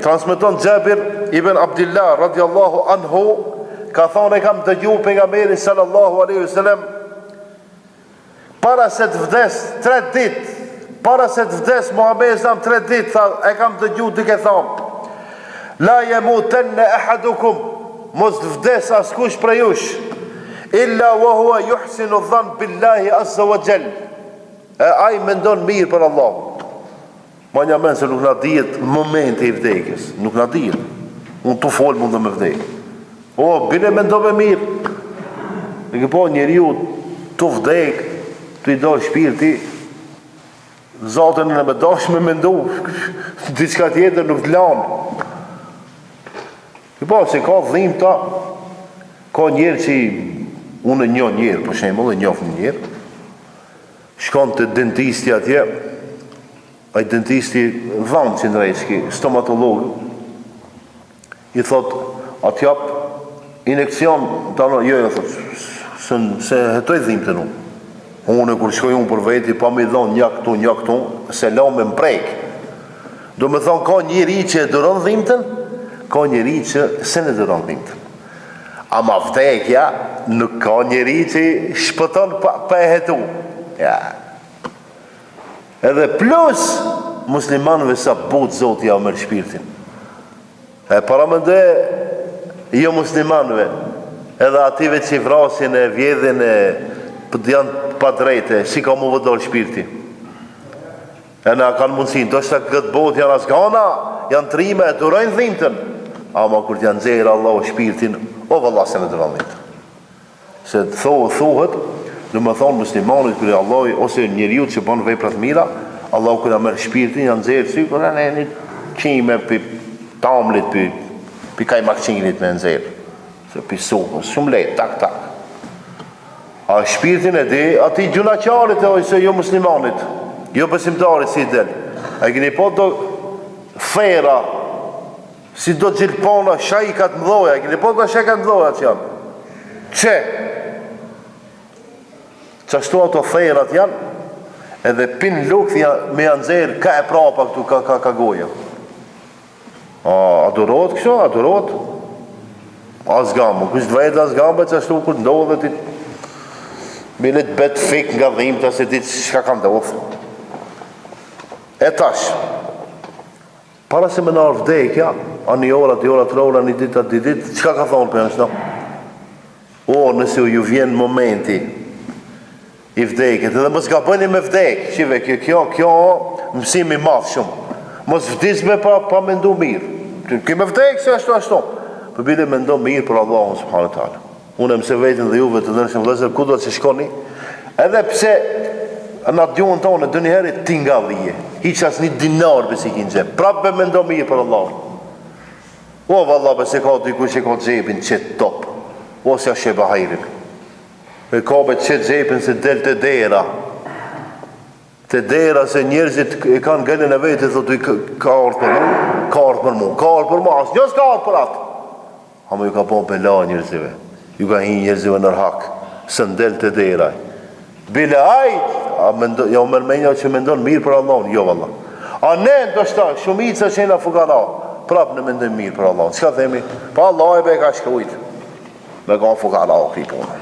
Transmeton Xhabir ibn Abdullah radiallahu anhu, ka thonë e kam dëgju pejgamberin sallallahu alaihi wasallam para se të vdes 3 ditë, para se të vdes Muhamedi sallam 3 ditë, tha, e kam dëgju duke thonë: La yamutanna ahadukum, mos të vdes askush prej jush, illa wa huwa yuhsinu dhann billahi azza wa jall. Ai mendon mirë për Allahun. Ma një menë se nuk nga dijet momenti i vdekjes, nuk nga dijet. Unë të folë mund dhe me vdekje. O, bile me ndove mirë. Në këpo njeri ju të vdek, të i dojë shpirti, zatën në me dash me mendu, diçka tjetër nuk të lanë. Këpo, se ka dhim ta, ka njerë që unë një njerë, për shemë, dhe njof një njerë, shkon të dentisti atje, ai dentisti dhanë që ndrejshki, stomatolog, i thot, atë jap injekcion, jo, se hetoj dhimë të nuk. Unë kur shkoj unë për veti, pa mi dhonë një këtu, se la me mprejk. Do me thonë, ka njëri që e dëron dhimëtën, ka njëri që se ne dëron dhimëtën. Ama vdekja, nuk ka njëri që shpëton pa e hetu. Ja. Edhe plus muslimanëve sa but Zoti ja merr shpirtin. E para mendë jo muslimanëve, edhe ative që i vrasin e vjedhin e janë pa drejte, si ka mu vëdol shpirti. E na kanë mundësin, do shta këtë botë janë asgana, janë trime, e durojnë dhimëtën. Ama kur t'janë nxerë Allah shpirtin, o vëllah se në durojnë dhimëtën. Se thuhet, në më thonë muslimanit kërë Allah, ose njeriu që banë veprat mira, Allah kërë merë shpirtin, janë nxerë si, kërë në një qime për tamlit, për kaj makqinit me nxerë, se për suhës, shumë lejtë, tak. A shpirtin e di, ati gjunaçarit e ose jo muslimanit, jo besimtarit si del. A këni po do fera, si do gjilpona, shajkat mdoja, a këni po do shajkat mdoja që janë. Që? Qashtu ato ferat janë, edhe pin lukth me janë zerë, ka e prapa këtu, ka goja. A durot kështu, a durot? Asgamu, kështë vejtë asgamu, qashtu kur ndodhe ti, milit bet fik nga dhimta, se ti shka ka ndodhë. E tash, para se me nërë vdekja, a një ora, 2 ora, 3 ora, 1 ditë, 2 ditë, qka ka thonë për nështë? O, nëse ju vjen momenti i vdekjet, edhe mos gaboni me vdek, qive, kjo mësimi madh shumë. Mos vdisme pa mendu mirë. Kjo me vdek, se ashtu. Për bile mendu mirë për Allahun subhanahu wa taala. Unë mëse vetin dhe juve të dërshëm vëllezër, ku do të shkoni, edhe pse në atë gjuhën tonë, dë njëherë tingallije, hiq as një dinar besi kinë gjep, prapë me mendu mirë për Allahun. O, valla, besi ka dikush që ka gjepin qëtë top, ose a sheba hajrin. E ka me qëtë gjepin se del të dera. Të dera se njerëzit e kanë gëllin e vetë e thotu ka ardhë për mu, asë njës ka ardhë për atë. Ama ju ka po bela njerëzive, ju ka hi njerëzive nër hak, se ndel të dera. Bile ajt, ja u mërmenja që mendon mirë për Allahun, jo valla. A ne ndoshta, shumica që jena fukara, prap në mendojnë mirë për Allahun. Qka themi? Pa Allah e be ka shkrujt, me ka fukara o kripona.